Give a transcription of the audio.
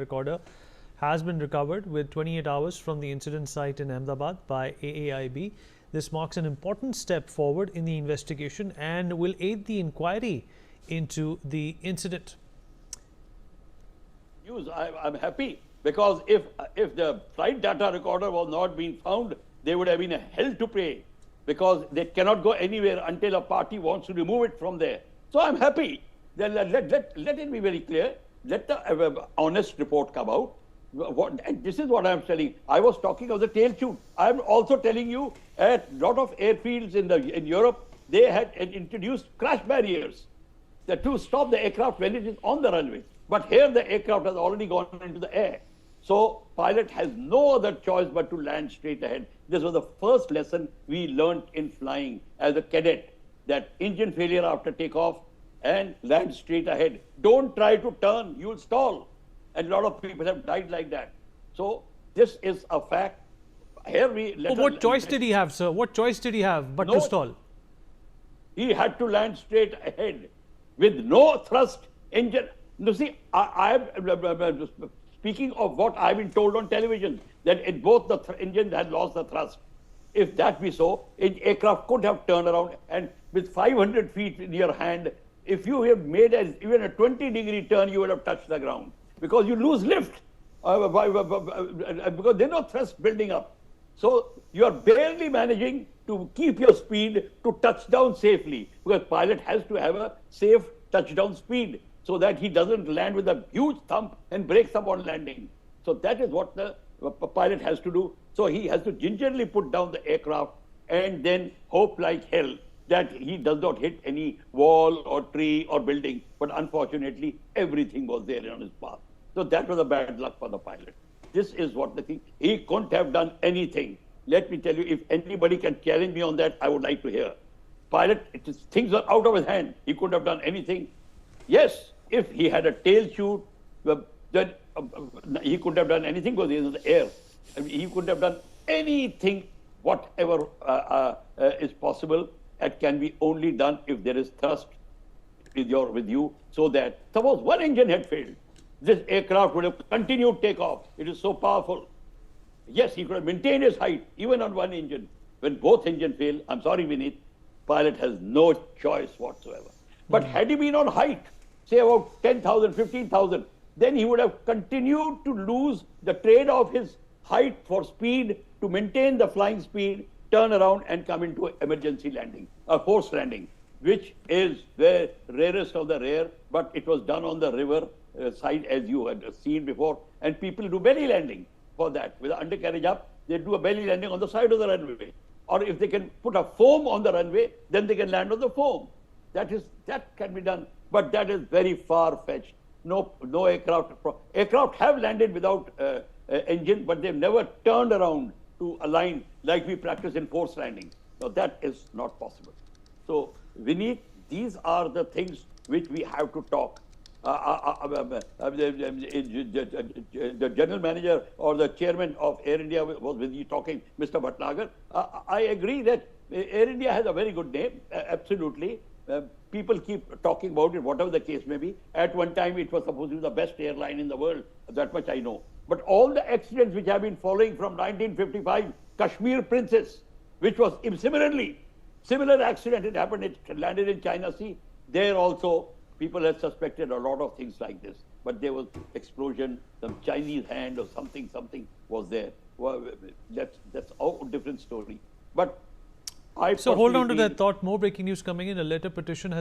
recorder has been recovered with 28 hours from the incident site in Ahmedabad by AAIB. This marks an important step forward in the investigation and will aid the inquiry into the incident. I'm happy because if the flight data recorder was not being found, they would have been a hell to pay because they cannot go anywhere until a party wants to remove it from there. So I'm happy. Let it be very clear. Let the honest report come out. And this is what I'm telling. I was talking of the tail shoot. I'm also telling you at a lot of airfields in Europe, they had introduced crash barriers to stop the aircraft when it is on the runway. But here the aircraft has already gone into the air. So pilot has no other choice but to land straight ahead. This was the first lesson we learned in flying as a cadet, that engine failure after takeoff and land straight ahead. Don't try to turn, you'll stall. And a lot of people have died like that. So this is a fact. Here what choice did he have, sir? What choice did he have but to stall? He had to land straight ahead with no thrust engine. You see, I am speaking of what I've been told on television, that both the engines had lost the thrust. If that be so, an aircraft could have turned around, and with 500 feet in your hand, if you have made even a 20-degree turn, you would have touched the ground. Because you lose lift, because there's no thrust building up. So you are barely managing to keep your speed to touch down safely, because pilot has to have a safe touchdown speed so that he doesn't land with a huge thump and breaks up on landing. So that is what the pilot has to do. So he has to gingerly put down the aircraft and then hope like hell that he does not hit any wall or tree or building. But unfortunately, everything was there on his path. So that was a bad luck for the pilot. This is what the thing. He couldn't have done anything. Let me tell you, if anybody can challenge me on that, I would like to hear. Pilot, things are out of his hand. He couldn't have done anything. Yes, if he had a tail shoot, then he couldn't have done anything because he is in the air. I mean, he couldn't have done anything, whatever is possible. That can be only done if there is thrust with you, so that suppose one engine had failed, this aircraft would have continued takeoff. It is so powerful. Yes, he could have maintained his height even on one engine. When both engines fail, I'm sorry, Vineet, pilot has no choice whatsoever. But had he been on height, say about 10,000, 15,000, then he would have continued to lose the trade of his height for speed to maintain the flying speed, turn around and come into an emergency landing, a forced landing, which is the rarest of the rare, but it was done on the river side as you had seen before. And people do belly landing for that. With the undercarriage up, they do a belly landing on the side of the runway. Or if they can put a foam on the runway, then they can land on the foam. That can be done, but that is very far-fetched. No aircraft have landed without engine, but they've never turned around to align like we practice in forced landing. So that is not possible. So Vineet, these are the things which we have to talk. The general manager or the chairman of Air India was with you talking, Mr. Bhatnagar. I agree that Air India has a very good name, absolutely. People keep talking about it, whatever the case may be. At one time, it was supposed to be the best airline in the world. That much I know. But all the accidents which have been following from 1955, Kashmir Princess, which was similar accident, it happened, it landed in China Sea. There also, people had suspected a lot of things like this. But there was explosion, some Chinese hand or something was there. Well, that's a different story. But so hold on to that thought. More breaking news coming in. A letter petition has